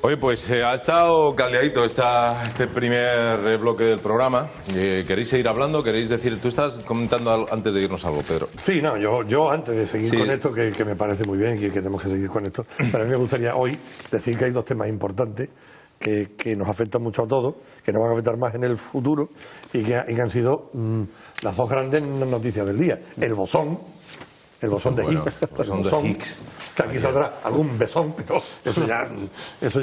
Oye, pues ha estado caldeadito este primer bloque del programa. ¿Queréis seguir hablando? ¿Queréis decir? Tú estás comentando antes de irnos algo, Pedro. Sí, no, yo antes de seguir con esto, que me parece muy bien y que tenemos que seguir con esto, pero a mí me gustaría hoy decir que hay dos temas importantes que nos afectan mucho a todos, que nos van a afectar más en el futuro y que han sido las dos grandes noticias del día. El bosón de Higgs. El bosón de Higgs. Que aquí saldrá algún besón, pero eso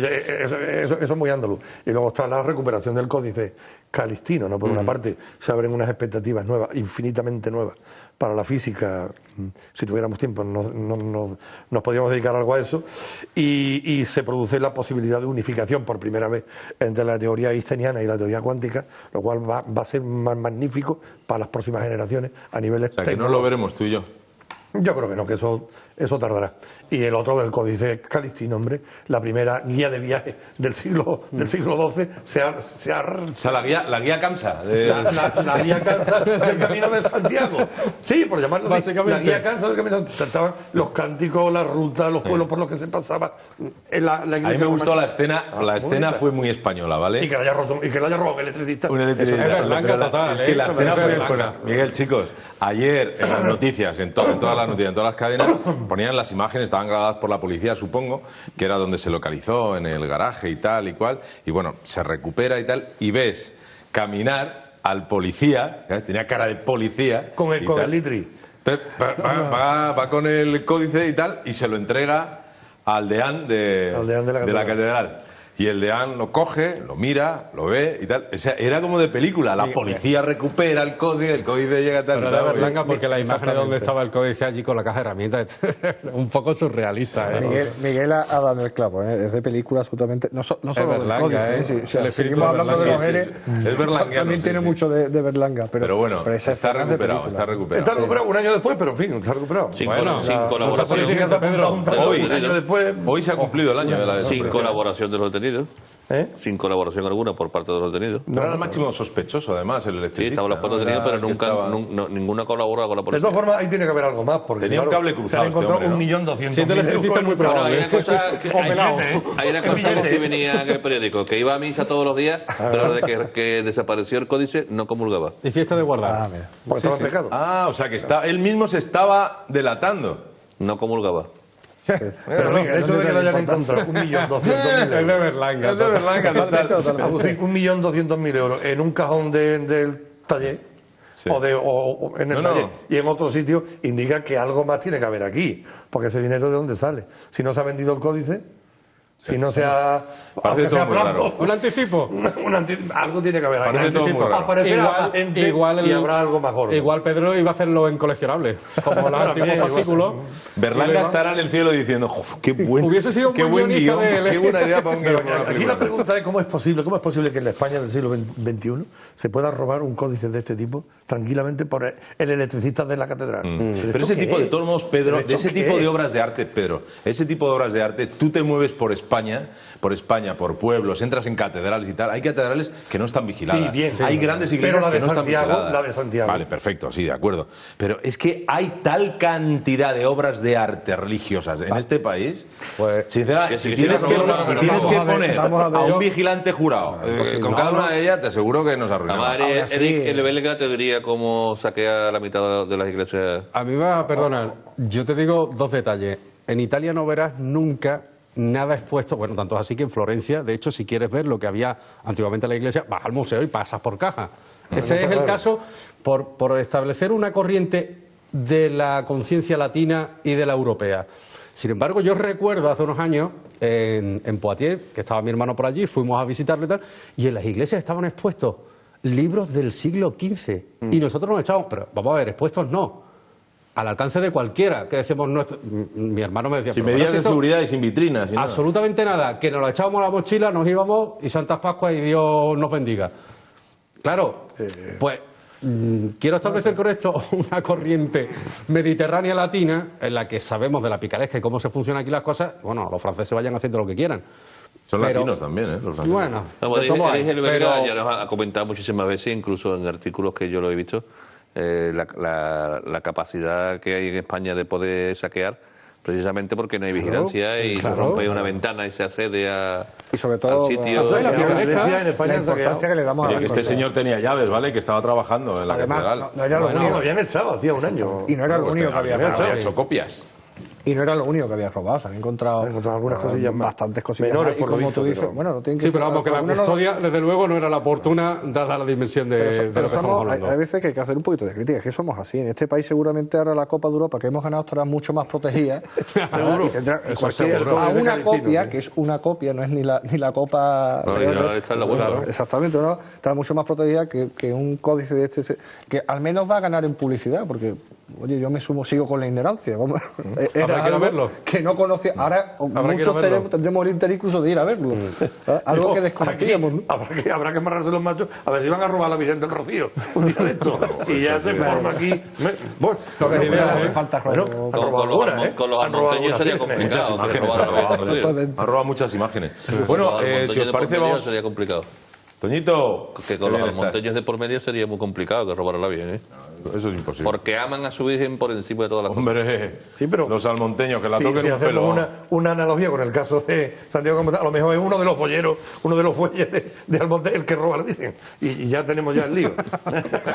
es muy andaluz. Y luego está la recuperación del códice calistino, ¿no? Por una parte, se abren unas expectativas nuevas, infinitamente nuevas, para la física. Si tuviéramos tiempo, nos podríamos dedicar algo a eso. Y se produce la posibilidad de unificación por primera vez entre la teoría einsteiniana y la teoría cuántica, lo cual va a ser más magnífico para las próximas generaciones a niveles técnicos. Que no lo veremos tú y yo. Yo creo que no, que eso tardará. Y el otro del códice calistino, hombre, la primera guía de viaje del siglo XII se ha... O sea, la guía Kamsa. La guía Kamsa del Camino de Santiago. Sí, por llamarlo así. La guía Kamsa del Camino de Santiago. Estaban los cánticos, la ruta, los pueblos por los que se pasaba. La iglesia. A mí me gustó la escena. La escena fue muy española, ¿vale? Y que la haya robado un electricista. Un electricista. Es Berlanga total. Es que la escena fue buena. Miguel, chicos, ayer en las noticias, en todas las noticias, en todas las cadenas, ponían las imágenes, estaban grabadas por la policía, supongo, que era donde se localizó, en el garaje y tal y cual, y bueno, se recupera y tal, y ves caminar al policía, ¿sabes? Tenía cara de policía. Con el litri. Va con el códice y tal, y se lo entrega al deán de la catedral. Y el deán lo coge, lo mira, lo ve y tal. O sea, era como de película. La policía recupera el códice llega tal. Pero de Berlanga, porque la imagen de donde estaba el códice allí con la caja de herramientas un poco surrealista. Miguel ha dado el clavo, ¿eh? Es de película absolutamente. No solo Berlanga, del códice, el seguimos hablando de los Eres. Es berlanguiano. También tiene mucho de Berlanga. Pero bueno, está recuperado. Está recuperado un año después, pero en fin, está recuperado. Sin colaboración. Hoy se ha cumplido el año de la Sin colaboración de los detenidos. Sin colaboración alguna por parte de los detenidos. No era el máximo sospechoso, además, el electricista. Sí, estaban los cuatro detenidos, pero nunca ninguna colaboraba con la policía. De todas formas, ahí tiene que haber algo más. Porque, tenía un cable cruzado. Se encontró 1.200.000 euros. Muy probable. Hay una cosa que sí venía en el periódico, que iba a misa todos los días, pero desde que desapareció el códice, no comulgaba. Y fiesta de guardar. Porque estaba en pecado. O sea, que él mismo se estaba delatando. No comulgaba. Pero el hecho de que lo hayan encontrado 1.200.000 euros. Es de Berlanga. Es de Berlanga, total. Agustín, 1.200.000 euros en un cajón del taller o en el taller y en otro sitio indica que algo más tiene que haber aquí. Porque ese dinero, ¿de dónde sale? Si no se ha vendido el códice, si no se ha... Parece todo muy raro. ¿Un anticipo? Algo tiene que haber aquí. Parece todo muy raro. Aparecerá gente y habrá algo más gordo. Igual Pedro iba a hacerlo en coleccionables, como los antiguos fascículos. Berlanga estará en el cielo diciendo, qué buen, hubiese sido qué buen guión, qué buena idea para un guión. Aquí la pregunta es cómo es posible que en la España del siglo XXI se pueda robar un códice de este tipo tranquilamente por el electricista de la catedral. Pero ese tipo, de todos modos, Pedro, de ese tipo de obras de arte, Pedro, ese tipo de obras de arte, tú te mueves por España, por pueblos, entras en catedrales y tal. Hay catedrales que no están vigiladas. Sí, bien. Hay grandes iglesias que no están vigiladas. La de Santiago. Vale, perfecto, sí, de acuerdo. Pero es que hay tal cantidad de obras de arte religiosas en este país. Pues, sinceramente, si tienes que poner a un vigilante jurado con cada una de ellas, te aseguro que nos arruinamos. Eric, el Belga te diría cómo saquea la mitad de las iglesias. A mí me va a perdonar. Yo te digo dos detalles. En Italia no verás nunca nada expuesto, bueno, tanto es así que en Florencia, de hecho, si quieres ver lo que había antiguamente en la iglesia, vas al museo y pasas por caja. Ese es el caso por establecer una corriente de la conciencia latina y de la europea. Sin embargo, yo recuerdo hace unos años en Poitiers, que estaba mi hermano por allí, fuimos a visitarle y tal, y en las iglesias estaban expuestos libros del siglo XV. Y nosotros nos echábamos, pero vamos a ver, expuestos no, al alcance de cualquiera, que decimos, mi hermano me decía... Sin medidas de seguridad y sin vitrinas. Sin absolutamente nada, que nos lo echábamos a la mochila, nos íbamos y Santas Pascuas y Dios nos bendiga. Claro, pues quiero establecer con esto una corriente mediterránea latina en la que sabemos de la picaresca y cómo se funcionan aquí las cosas. Bueno, los franceses vayan haciendo lo que quieran. Son latinos también, ¿eh? Los bueno, el belga ya nos ha comentado muchísimas veces, incluso en artículos que yo lo he visto, la capacidad que hay en España de poder saquear Precisamente porque no hay vigilancia y se rompe una ventana y se accede y sobre todo al sitio. La iglesia en España la importancia que le damos a Oye, que este señor tenía llaves, ¿vale? Que estaba trabajando en la catedral. no era lo No, único. lo habían echado hacía un año. Y no era lo único que había Había robado. hecho copias. Y no era lo único que había robado, se habían encontrado algunas cosillas más. bastantes cosillas Menores, más. Y por lo como visto, tú dices, pero- bueno, no tienen que Sí, pero vamos, que la algunos no- custodia, desde luego, no era la oportuna, dada la dimensión de lo que pero estamos somos, hablando. hay veces que hay que hacer un poquito de crítica, es que somos así. En este país seguramente ahora la Copa de Europa que hemos ganado estará mucho más protegida. Seguro. Y tendrá- y Eso cualquier- seguro. a El una Calistino, copia, sí. que es una copia, no es ni la Copa... No, y real, ahora está en la buena, claro, ¿no? exactamente, ¿no? Estará mucho más protegida que un códice de este, que al menos va a ganar en publicidad, porque, oye, yo sigo con la ignorancia. Vamos, Habrá que ir a algo verlo. que no conocía. Ahora que ir a muchos verlo. tendremos el interés incluso de ir a verlo. Algo que desconocíamos, ¿no? Habrá que amarrarse los machos a ver si van a robar a la Virgen del Rocío un día de esto. Y ya se forma aquí. Bueno, Lo que es idea, hace ¿eh? falta bueno, robo. han Con robado los algunas, ¿eh? con los Han robado almonteños sería algunas vírgenes. complicado. Muchas que imágenes. robar a la Virgen del Rocío. Exactamente. Ha robado muchas imágenes. Con Bueno, los almonteños si os de parece, por medio vamos... sería complicado. Toñito, Que qué con los bien estás. almonteños de por medio sería muy complicado que robarla bien, ¿eh? Eso es imposible. Porque aman a su Virgen por encima de todas las cosas. Hombre, Sí, pero- los almonteños que la Sí, toquen si un hacemos pelo. una analogía con el caso de Santiago Compostela, a lo mejor es uno de los bolleros, uno de los bueyes de Almonte el que roba a la Virgen. Y ya tenemos ya el lío.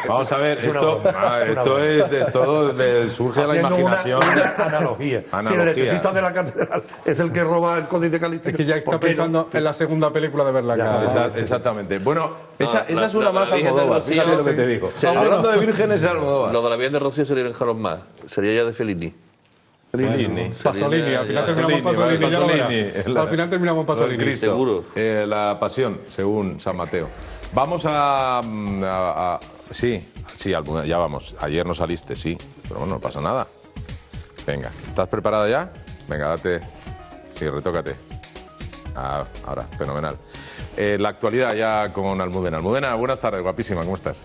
Vamos a ver, Es una esto, broma, es una esto broma. es de todo, surge de la Haciendo imaginación. Una analogía. Si el Analogía. electricista de la catedral es el que roba el códice Calistino. Es que ya está ¿por qué no? pensando en la segunda película de Berlanga. Exactamente. Bueno, esa la- es una la más Virgen del Almodóvar, Rocío, fíjate lo que sí. te digo. Sí. Hablando de vírgenes es Almodóvar. Lo de la Virgen de Rocío sería en Jaros más. Sería ya de Fellini. Fellini. Pasolini, al final terminamos en Pasolini, ya lo verás. Al final terminamos en Pasolini. Cristo. Seguro. La pasión, según San Mateo. Vamos sí, ya vamos. Ayer no saliste, sí. Pero bueno, no pasa nada. Venga, ¿estás preparada ya? Venga, date. Sí, retócate. Ahora, fenomenal. La actualidad ya con Almudena. Almudena, buenas tardes, guapísima, ¿cómo estás?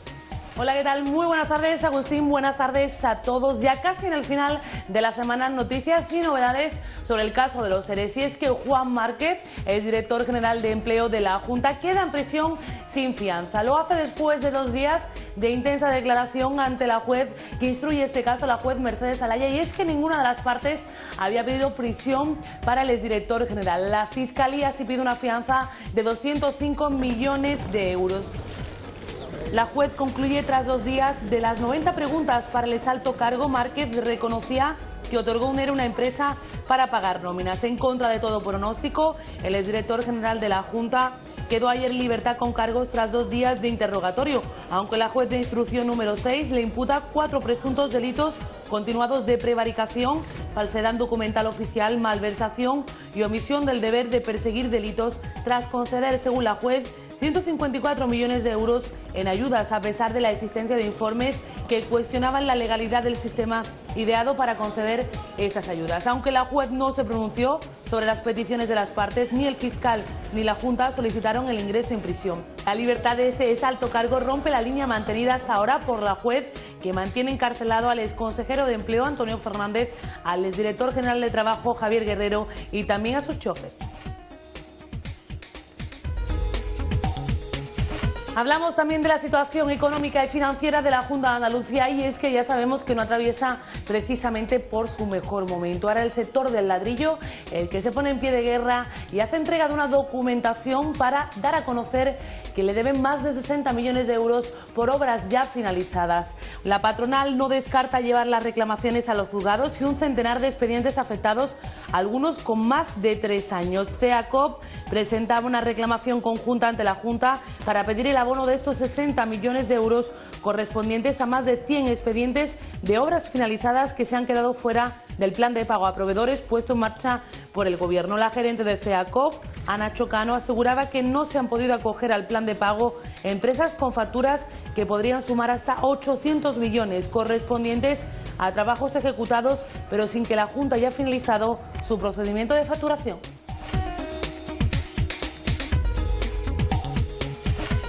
Hola, ¿qué tal? Muy buenas tardes, Agustín. Buenas tardes a todos. Ya casi en el final de la semana, noticias y novedades sobre el caso de los seres. Y es que Juan Márquez, es director general de empleo de la Junta, queda en prisión sin fianza. Lo hace después de 2 días de intensa declaración ante la juez que instruye este caso, la juez Mercedes Alaya. Y es que ninguna de las partes había pedido prisión para el exdirector general. La Fiscalía sí pide una fianza de 205 millones de euros. La juez concluye tras 2 días de las 90 preguntas para el alto cargo. Márquez reconocía que otorgó un ERE a una empresa para pagar nóminas. En contra de todo pronóstico, el exdirector general de la Junta quedó ayer en libertad con cargos tras 2 días de interrogatorio, aunque la juez de instrucción número 6 le imputa 4 presuntos delitos continuados de prevaricación, falsedad documental oficial, malversación y omisión del deber de perseguir delitos, tras conceder, según la juez, 154 millones de euros en ayudas, a pesar de la existencia de informes que cuestionaban la legalidad del sistema ideado para conceder estas ayudas. Aunque la juez no se pronunció sobre las peticiones de las partes, ni el fiscal ni la Junta solicitaron el ingreso en prisión. La libertad de este alto cargo rompe la línea mantenida hasta ahora por la juez, que mantiene encarcelado al exconsejero de Empleo Antonio Fernández, al exdirector general de Trabajo Javier Guerrero y también a su chofer. Hablamos también de la situación económica y financiera de la Junta de Andalucía, y es que ya sabemos que no atraviesa precisamente por su mejor momento. Ahora el sector del ladrillo, el que se pone en pie de guerra y hace entrega de una documentación para dar a conocer que le deben más de 60 millones de euros por obras ya finalizadas. La patronal no descarta llevar las reclamaciones a los juzgados y un centenar de expedientes afectados, algunos con más de 3 años. CEACOP presentaba una reclamación conjunta ante la Junta para pedir el abono de estos 60 millones de euros correspondientes a más de 100 expedientes de obras finalizadas que se han quedado fuera del plan de pago a proveedores puesto en marcha por el Gobierno. La gerente de CEACOP, Ana Chocano, aseguraba que no se han podido acoger al plan de pago empresas con facturas que podrían sumar hasta 800 millones correspondientes a trabajos ejecutados, pero sin que la Junta haya finalizado su procedimiento de facturación.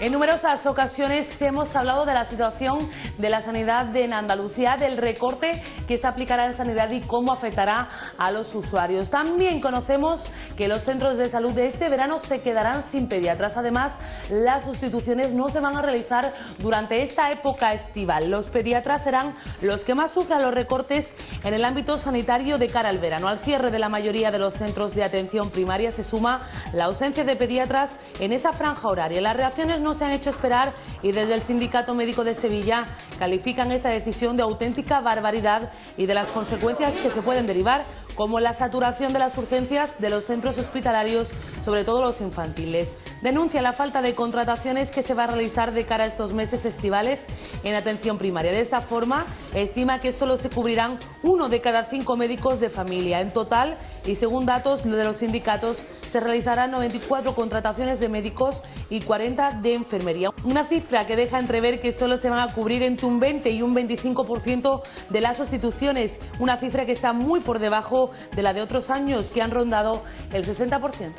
En numerosas ocasiones hemos hablado de la situación de la sanidad en Andalucía, del recorte que se aplicará en sanidad y cómo afectará a los usuarios. También conocemos que los centros de salud de este verano se quedarán sin pediatras. Además, las sustituciones no se van a realizar durante esta época estival. Los pediatras serán los que más sufran los recortes en el ámbito sanitario de cara al verano. Al cierre de la mayoría de los centros de atención primaria se suma la ausencia de pediatras en esa franja horaria. Las reacciones no se han hecho esperar y desde el Sindicato Médico de Sevilla califican esta decisión de auténtica barbaridad y de las consecuencias que se pueden derivar, como la saturación de las urgencias de los centros hospitalarios, sobre todo los infantiles. Denuncia la falta de contrataciones que se va a realizar de cara a estos meses estivales en atención primaria. De esta forma, estima que solo se cubrirán 1 de cada 5 médicos de familia. En total, y según datos de los sindicatos, se realizarán 94 contrataciones de médicos y 40 de enfermería. Una cifra que deja entrever que solo se van a cubrir entre un 20 y un 25% de las sustituciones, una cifra que está muy por debajo de la de otros años, que han rondado el 60%.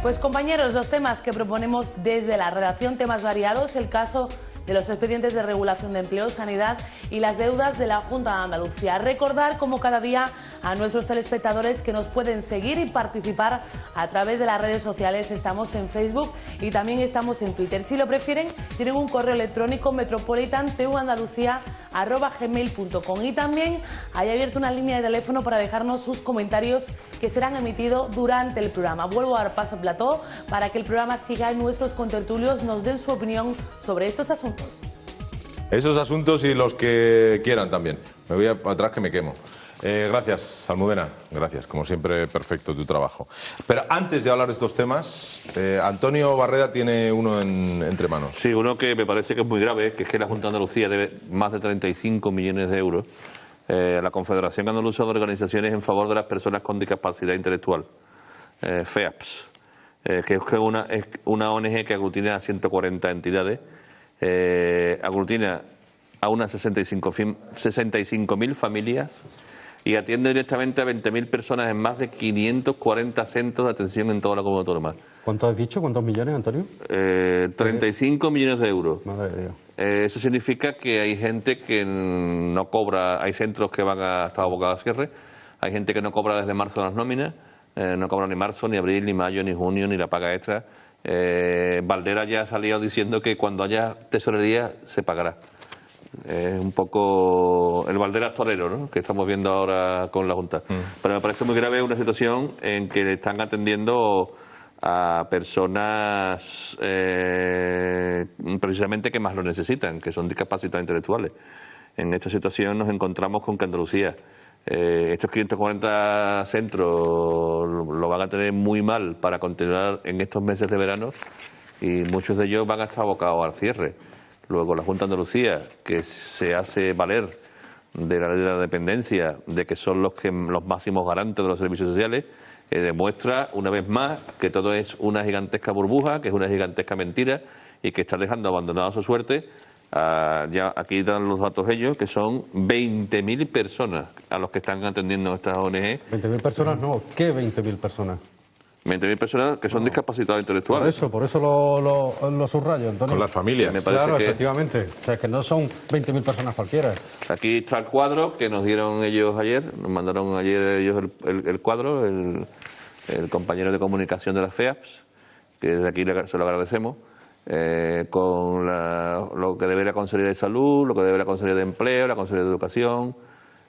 Pues compañeros, los temas que proponemos desde la redacción, temas variados, el caso de los expedientes de regulación de empleo, sanidad y las deudas de la Junta de Andalucía. Recordar, como cada día, a nuestros telespectadores que nos pueden seguir y participar a través de las redes sociales. Estamos en Facebook y también estamos en Twitter. Si lo prefieren, tienen un correo electrónico, metropolitantevandalucía@gmail.com, y también hay abierto una línea de teléfono para dejarnos sus comentarios que serán emitidos durante el programa. Vuelvo a dar paso al plató para que el programa siga y nuestros contertulios nos den su opinión sobre estos asuntos. Esos asuntos y los que quieran también. Me voy atrás que me quemo. Gracias, Almudena. Gracias. Como siempre, perfecto tu trabajo. Pero antes de hablar de estos temas, Antonio Barreda tiene uno entre manos. Sí, uno que me parece que es muy grave, que es que la Junta de Andalucía debe más de 35 millones de euros a la Confederación Andaluza de Organizaciones en favor de las personas con discapacidad intelectual, FEAPS, que es una ONG que aglutina a 140 entidades. Aglutina a unas 65.000 familias y atiende directamente a 20.000 personas en más de 540 centros de atención en toda la comunidad autónoma. ¿Cuánto has dicho? ¿Cuántos millones, Antonio? 35 millones de euros. Madre de Dios. Eso significa que hay gente que no cobra, hay centros que van a estar abocados a cierre, hay gente que no cobra desde marzo las nóminas, no cobra ni marzo, ni abril, ni mayo, ni junio, ni la paga extra. Valdera ya ha salido diciendo que cuando haya tesorería se pagará. Es un poco el Valdera torero, ¿no?, que estamos viendo ahora con la Junta. Pero me parece muy grave una situación en que le están atendiendo a personas precisamente que más lo necesitan, que son discapacitados intelectuales. En esta situación nos encontramos con que Andalucía, estos 540 centros lo van a tener muy mal para continuar en estos meses de verano y muchos de ellos van a estar abocados al cierre. Luego la Junta de Andalucía, que se hace valer de la ley de la dependencia, de que son los máximos garantes de los servicios sociales, demuestra una vez más que todo es una gigantesca burbuja, que es una gigantesca mentira y que está dejando abandonada a su suerte. Ya aquí dan los datos ellos, que son 20.000 personas a los que están atendiendo estas ONG. 20.000 personas no, ¿qué 20.000 personas? 20.000 personas que son discapacitados intelectuales. Por eso lo subrayo, Antonio. Con las familias. Me parece Claro, que efectivamente. O sea, que no son 20.000 personas cualquiera. aquí está el cuadro que nos dieron ellos ayer, nos mandaron ayer ellos el cuadro, el compañero de comunicación de las FEAPS, que desde aquí se lo agradecemos, con lo que debe la Consejería de Salud, lo que debe la Consejería de Empleo, la Consejería de Educación,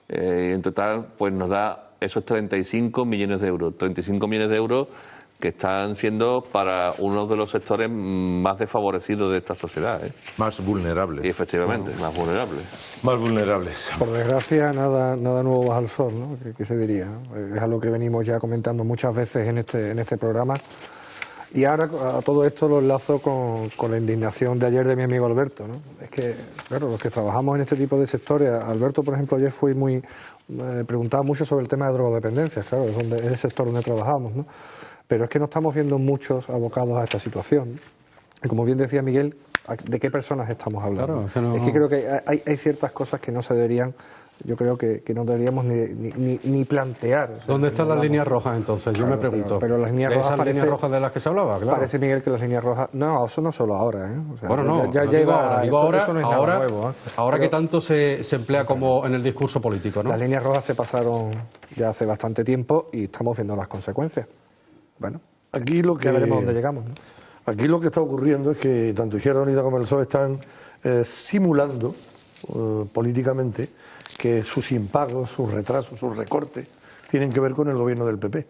y en total pues nos da esos 35 millones de euros. 35 millones de euros que están siendo para uno de los sectores más desfavorecidos de esta sociedad. Más vulnerables. Y efectivamente, más vulnerables. Más vulnerables. Por desgracia, nada nuevo bajo el sol, ¿no? ¿Qué se diría? Es algo que venimos ya comentando muchas veces en este programa. Y ahora a todo esto lo enlazo con la indignación de ayer de mi amigo Alberto, ¿no? Es que, claro, los que trabajamos en este tipo de sectores, Alberto, por ejemplo, ayer preguntaba mucho sobre el tema de drogodependencias, claro, es el sector donde trabajamos, ¿no? Pero es que no estamos viendo muchos abocados a esta situación. Y como bien decía Miguel, ¿de qué personas estamos hablando? Claro, Es que creo que hay ciertas cosas que no se deberían yo creo que no deberíamos ni plantear. ¿Dónde están las líneas rojas entonces? Yo me pregunto. Pero las líneas rojas ¿Esas líneas rojas de las que se hablaba? Claro. Parece, Miguel, que las líneas rojas... No, eso no solo ahora, ¿eh? O sea, bueno, no, ya lleva... digo ahora, esto no es nada nuevo, ¿eh? Ahora que tanto se emplea como en el discurso político, ¿no? Las líneas rojas se pasaron ya hace bastante tiempo y estamos viendo las consecuencias. Bueno, aquí lo que, ya veremos dónde llegamos, ¿no? Aquí lo que está ocurriendo es que tanto Izquierda Unida como el PSOE están simulando políticamente que sus impagos, sus retrasos, sus recortes tienen que ver con el gobierno del PP,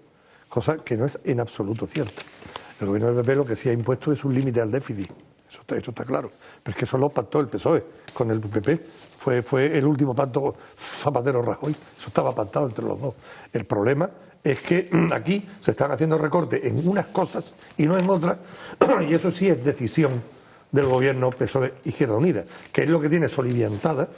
cosa que no es en absoluto cierta. El gobierno del PP lo que sí ha impuesto es un límite al déficit, eso está claro, pero es que eso lo pactó el PSOE con el PP, fue el último pacto Zapatero-Rajoy, eso estaba pactado entre los dos. El problema es que aquí se están haciendo recortes en unas cosas y no en otras, y eso sí es decisión del gobierno PSOE-Izquierda Unida, que es lo que tiene soliviantada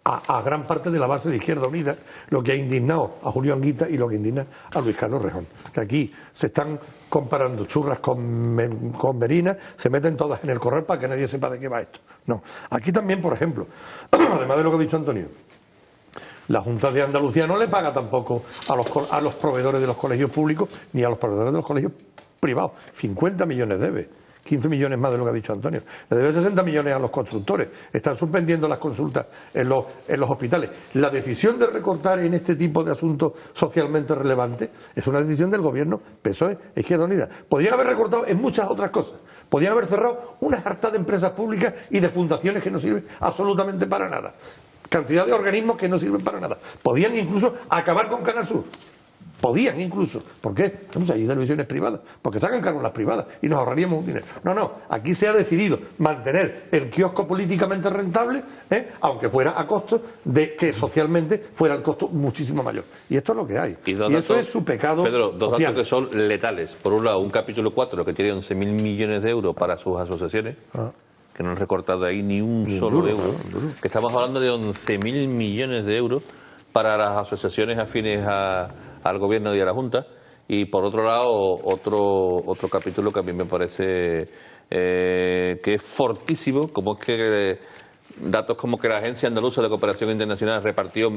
a gran parte de la base de Izquierda Unida, lo que ha indignado a Julio Anguita y lo que indigna a Luis Carlos Rejón. Que aquí se están comparando churras con merinas, se meten todas en el corral para que nadie sepa de qué va esto. No, aquí también, por ejemplo, además de lo que ha dicho Antonio, la Junta de Andalucía no le paga tampoco a los proveedores de los colegios públicos ni a los proveedores de los colegios privados. 50 millones debe. 15 millones más de lo que ha dicho Antonio. Le debe 60 millones a los constructores. Están suspendiendo las consultas en los hospitales. La decisión de recortar en este tipo de asuntos socialmente relevantes es una decisión del gobierno PSOE e Izquierda Unida. Podrían haber recortado en muchas otras cosas. Podrían haber cerrado una jarta de empresas públicas y de fundaciones que no sirven absolutamente para nada. Cantidad de organismos que no sirven para nada. Podían incluso acabar con Canal Sur. Podían incluso. ¿Por qué? Estamos allí televisiones privadas. Porque sacan cargo las privadas y nos ahorraríamos un dinero. No. Aquí se ha decidido mantener el kiosco políticamente rentable, aunque fuera a costo de que socialmente fuera el costo muchísimo mayor. Y esto es lo que hay. Y eso es su pecado Pedro, dos social. datos que son letales. Por un lado, un capítulo 4 que tiene 11.000 millones de euros para sus asociaciones. Que no han recortado ahí ni un solo euro. Que estamos hablando de 11.000 millones de euros para las asociaciones afines al gobierno y a la Junta. Y por otro lado, otro capítulo que a mí me parece que es fortísimo, como es que datos como que la Agencia Andaluza de Cooperación Internacional repartió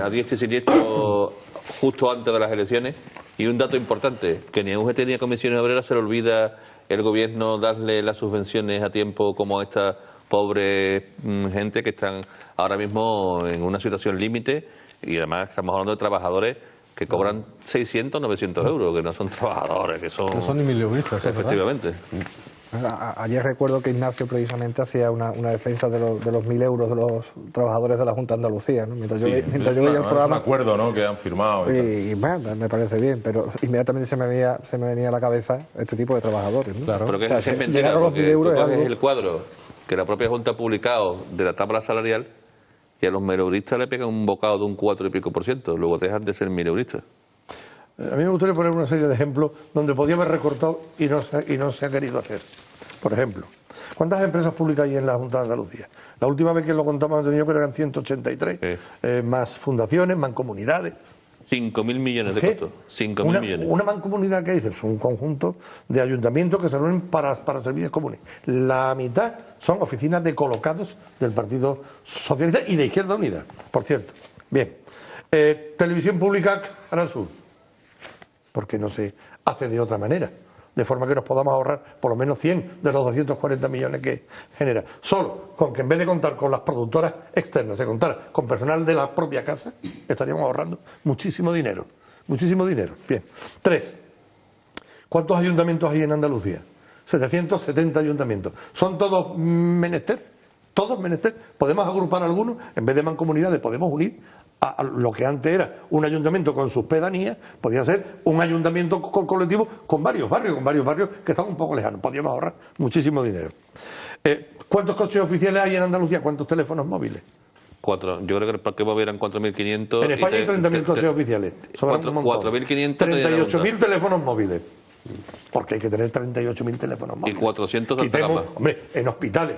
a diestro y siniestro justo antes de las elecciones. Y un dato importante, que ni a UGT ni a Comisiones Obreras se le olvida el gobierno darle las subvenciones a tiempo como a esta pobre gente que están ahora mismo en una situación límite, y además estamos hablando de trabajadores que cobran 600, 900 euros, que no son trabajadores, que son... No son ni mileuristas. Efectivamente. Ayer recuerdo que Ignacio precisamente hacía una defensa de los 1.000 euros de los trabajadores de la Junta de Andalucía, ¿no? Mientras yo veía el programa... Es un acuerdo, ¿no?, que han firmado. Y bueno, me parece bien, pero inmediatamente se me venía a la cabeza este tipo de trabajadores, ¿no? Claro. Pero que O sea, es mentira, llegar a los porque 1.000 euros tú es coges algo... el cuadro que la propia Junta ha publicado de la tabla salarial y a los mileuristas le pegan un bocado de un 4 y pico %, luego dejan de ser mileuristas. A mí me gustaría poner una serie de ejemplos donde podía haber recortado y no se ha querido hacer. Por ejemplo, ¿cuántas empresas públicas hay en la Junta de Andalucía? La última vez que lo contamos creo que eran 183, más fundaciones, mancomunidades. 5.000 millones de costos. 5.000 millones. Una mancomunidad, ¿qué dice? Es un conjunto de ayuntamientos que se reúnen para servicios comunes. La mitad son oficinas de colocados del Partido Socialista y de Izquierda Unida, por cierto. Bien. Televisión pública, Canal Sur. Porque no se hace de otra manera, de forma que nos podamos ahorrar por lo menos 100 de los 240 millones que genera. Solo con que en vez de contar con las productoras externas, se contara con personal de la propia casa, estaríamos ahorrando muchísimo dinero. Muchísimo dinero. Bien. 3. ¿Cuántos ayuntamientos hay en Andalucía? 770 ayuntamientos. ¿Son todos menester? ¿Todos menester? ¿Podemos agrupar algunos? En vez de mancomunidades, podemos unir a lo que antes era un ayuntamiento con sus pedanías, podría ser un ayuntamiento colectivo con varios barrios que están un poco lejanos. Podríamos ahorrar muchísimo dinero. ¿Cuántos coches oficiales hay en Andalucía? ¿Cuántos teléfonos móviles? 4. Yo creo que para que movieran 4.500. En España hay 30.000 coches oficiales. 4.500. 38.000 teléfonos móviles. Porque hay que tener 38.000 teléfonos móviles. Y 400 de alta gama. Hombre, en hospitales.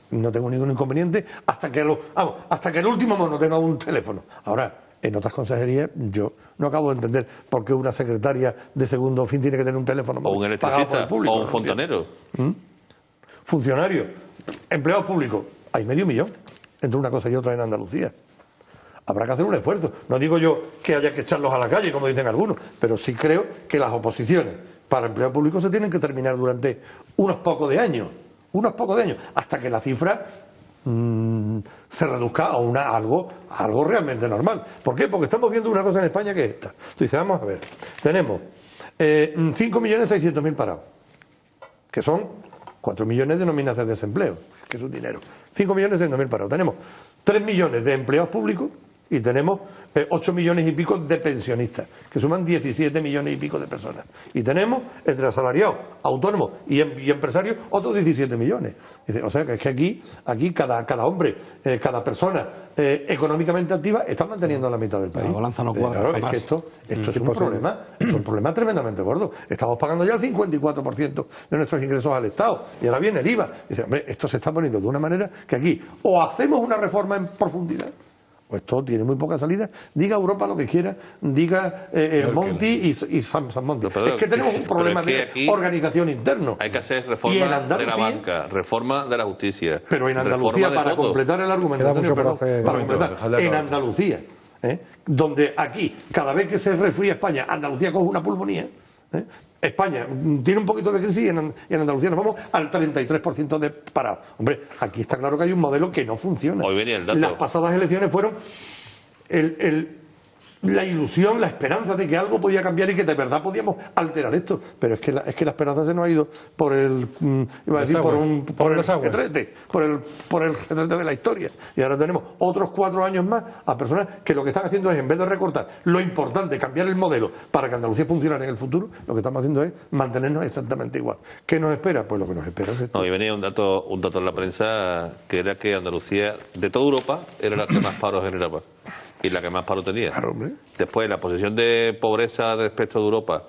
No tengo ningún inconveniente hasta que el último mono tenga un teléfono. Ahora, en otras consejerías, yo no acabo de entender por qué una secretaria de segundo fin tiene que tener un teléfono móvil. O un electricista, público, o un fontanero. Funcionarios, empleados públicos, hay 500.000 entre una cosa y otra en Andalucía. Habrá que hacer un esfuerzo. No digo yo que haya que echarlos a la calle, como dicen algunos, pero sí creo que las oposiciones para empleo público se tienen que terminar durante unos pocos de años, hasta que la cifra se reduzca a algo realmente normal. ¿Por qué? Porque estamos viendo una cosa en España que es esta. Tú dices, vamos a ver, tenemos 5.600.000 parados, que son 4 millones de nóminas de desempleo, que es un dinero. 5.600.000 parados. Tenemos 3 millones de empleados públicos y tenemos 8 millones y pico de pensionistas, que suman 17 millones y pico de personas. Y tenemos, entre asalariados, autónomos y empresarios, otros 17 millones. O sea, que es que aquí cada hombre, cada persona económicamente activa está manteniendo la mitad del país. La balanza no cuadra. Claro, es que esto es un problema tremendamente gordo. Estamos pagando ya el 54% de nuestros ingresos al Estado. Y ahora viene el IVA. Dice, hombre, esto se está poniendo de una manera que aquí o hacemos una reforma en profundidad, pues esto tiene muy poca salida. Diga Europa lo que quiera, diga Monti y San Monti. Es que tenemos un problema de organización interno. Hay que hacer reforma de la banca, reforma de la justicia. Pero en Andalucía, para completar el argumento, en Andalucía, donde aquí, cada vez que se resfría España, Andalucía coge una pulmonía. España tiene un poquito de crisis y en Andalucía nos vamos al 33% de parados. Hombre, aquí está claro que hay un modelo que no funciona. Hoy venía el dato. Las pasadas elecciones fueron la ilusión, la esperanza de que algo podía cambiar y que de verdad podíamos alterar esto. Pero es que la esperanza se nos ha ido por el retrete de la historia. Y ahora tenemos otros 4 años más a personas que lo que están haciendo es, en vez de recortar lo importante, cambiar el modelo para que Andalucía funcione en el futuro, lo que estamos haciendo es mantenernos exactamente igual. ¿Qué nos espera? Pues lo que nos espera es esto. Hoy venía un dato en la prensa que era que Andalucía, de toda Europa, era la que más paro generaba y la que más paro tenía. Claro, hombre. Después, la posición de pobreza respecto de Europa,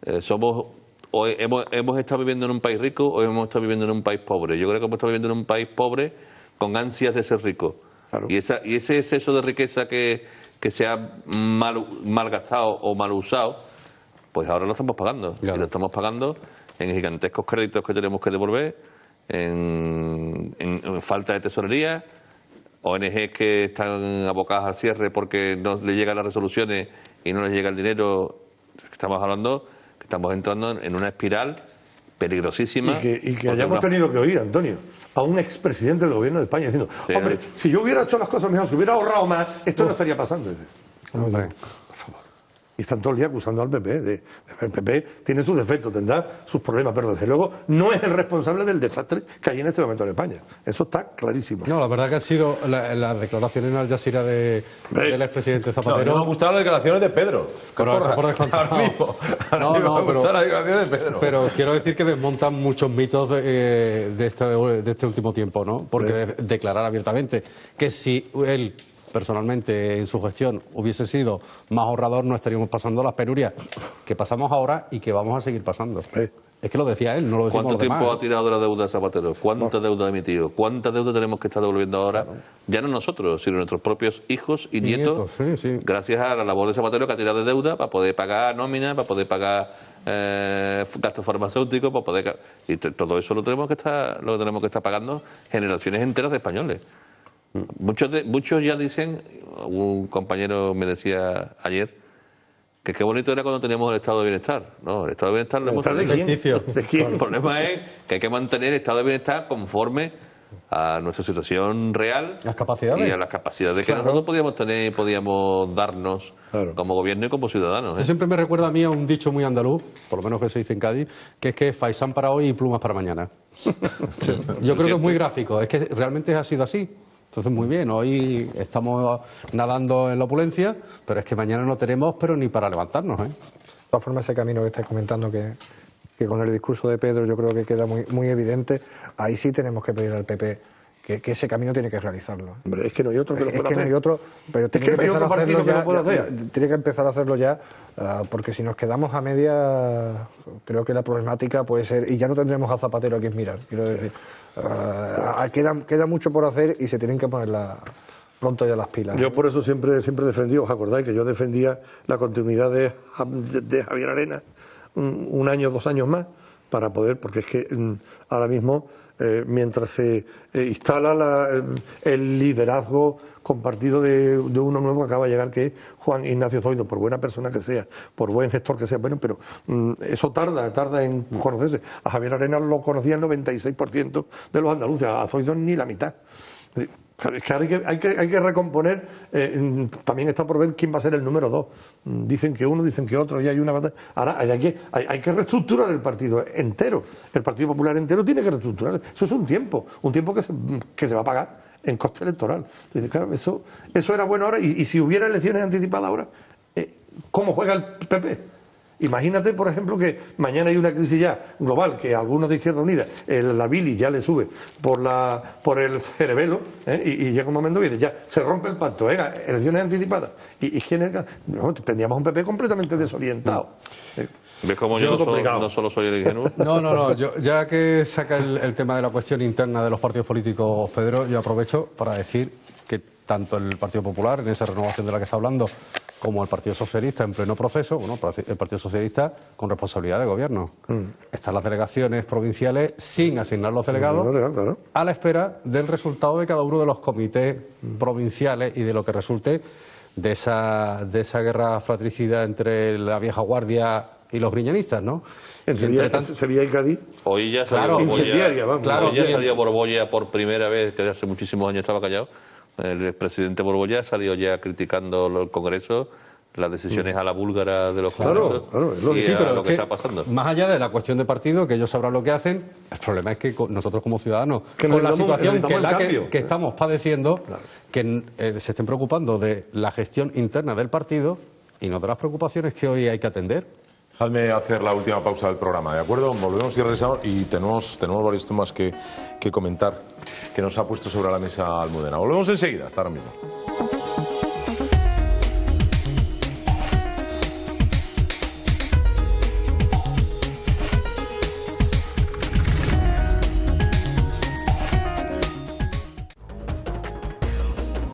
hemos estado viviendo en un país rico o hemos estado viviendo en un país pobre. Yo creo que hemos estado viviendo en un país pobre con ansias de ser rico. Claro. Y ese exceso de riqueza que se ha mal gastado o mal usado, pues ahora lo estamos pagando. Claro. Y lo estamos pagando en gigantescos créditos que tenemos que devolver, en falta de tesorería, ONGs que están abocadas al cierre porque no les llegan las resoluciones y no les llega el dinero. Estamos hablando que estamos entrando en una espiral peligrosísima. Y que hayamos tenido que oír, Antonio, a un expresidente del gobierno de España diciendo, sí, hombre, si yo hubiera hecho las cosas mejor, si hubiera ahorrado más, esto no estaría pasando. Hombre. Y están todo el día acusando al PP. El PP tiene sus defectos, tendrá sus problemas, pero desde luego no es el responsable del desastre que hay en este momento en España. Eso está clarísimo. No, la verdad que han sido las declaraciones en Al Jazeera del expresidente Zapatero. No, me han gustado las declaraciones de Pedro. Pero eso por descontado. Ahora mismo me gustan las declaraciones de Pedro. Pero quiero decir que desmontan muchos mitos de este último tiempo, ¿no? Porque declarar abiertamente que si él personalmente en su gestión hubiese sido más ahorrador, no estaríamos pasando las penurias que pasamos ahora y que vamos a seguir pasando. Es que lo decía él, no lo decimos ¿Cuánto los demás, tiempo ha tirado de la deuda Zapatero? ¿Cuánta deuda ha emitido? ¿Cuánta deuda tenemos que estar devolviendo ahora? Ya no nosotros, sino nuestros propios hijos y nietos. Sí. Gracias a la labor de Zapatero, que ha tirado de deuda para poder pagar nómina, para poder pagar gastos farmacéuticos, para poder... Y todo eso lo tenemos que estar pagando generaciones enteras de españoles. Muchos ya dicen, un compañero me decía ayer, que qué bonito era cuando teníamos el estado de bienestar. No, el estado de bienestar lo hemos tenido. ¿De quién? El problema es que hay que mantener el estado de bienestar conforme a nuestra situación real, las capacidades y a las capacidades que nosotros podíamos tener y podíamos darnos como gobierno y como ciudadanos. Eso siempre me recuerda a mí a un dicho muy andaluz, por lo menos que se dice en Cádiz, que es que faisán para hoy y plumas para mañana. Yo creo que es muy gráfico, es que realmente ha sido así. Entonces, muy bien, hoy estamos nadando en la opulencia, pero es que mañana no tenemos, pero ni para levantarnos, ¿eh? De todas formas, ese camino que estáis comentando, que con el discurso de Pedro yo creo que queda muy evidente, ahí sí tenemos que pedir al PP que ese camino tiene que realizarlo. Hombre, es que no hay otro que lo pueda hacer. Es que no hay otro, pero tiene que empezar a hacerlo ya. Tiene que empezar a hacerlo ya, porque si nos quedamos a media, creo que la problemática puede ser, y ya no tendremos a Zapatero a quien mirar, quiero decir. Queda mucho por hacer y se tienen que poner pronto ya las pilas. Yo por eso siempre defendí, os acordáis que yo defendía la continuidad de Javier Arenas 1 año, 2 años más, para poder, porque es que ahora mismo mientras se instala el liderazgo compartido de uno nuevo que acaba de llegar, que es Juan Ignacio Zoido, por buena persona que sea, por buen gestor que sea, bueno, pero eso tarda en conocerse. A Javier Arenas lo conocía el 96% de los andaluces, a Zoido ni la mitad. Es que hay que recomponer, también está por ver quién va a ser el número 2. Dicen que uno, dicen que otro, ya hay una batalla. Ahora hay que reestructurar el partido entero. El Partido Popular entero tiene que reestructurar. Eso es un tiempo que se va a pagar en coste electoral. Entonces, claro, eso era bueno ahora, y si hubiera elecciones anticipadas ahora, ¿cómo juega el PP? Imagínate, por ejemplo, que mañana hay una crisis ya global, que a algunos de Izquierda Unida, la bilis ya le sube por el cerebelo, y llega un momento que ya se rompe el pacto, venga, elecciones anticipadas. ¿Y quién es? No, tendríamos un PP completamente desorientado. ¿Ves cómo yo no solo soy el ingenuo? No. Ya que saca el tema de la cuestión interna de los partidos políticos, Pedro, yo aprovecho para decir que tanto el Partido Popular, en esa renovación de la que está hablando, como el Partido Socialista en pleno proceso, bueno, el Partido Socialista con responsabilidad de gobierno. Están las delegaciones provinciales sin asignar los delegados, claro, a la espera del resultado de cada uno de los comités provinciales y de lo que resulte de esa guerra fratricida entre la vieja guardia y los griñanistas, ¿no? En Sevilla y Cádiz. Hoy ya salió Borbolla por primera vez, que hace muchísimos años estaba callado. El expresidente Borbolla ha salido ya criticando el Congreso, las decisiones a la búlgara de los congresos, pero lo que está pasando. Más allá de la cuestión de partido, que ellos sabrán lo que hacen, el problema es que nosotros como ciudadanos, con la situación que estamos padeciendo, que se estén preocupando de la gestión interna del partido y no de las preocupaciones que hoy hay que atender. Dejadme hacer la última pausa del programa, ¿de acuerdo? Volvemos y regresamos, y tenemos varios temas que comentar, que nos ha puesto sobre la mesa Almudena. Volvemos enseguida, hasta ahora mismo.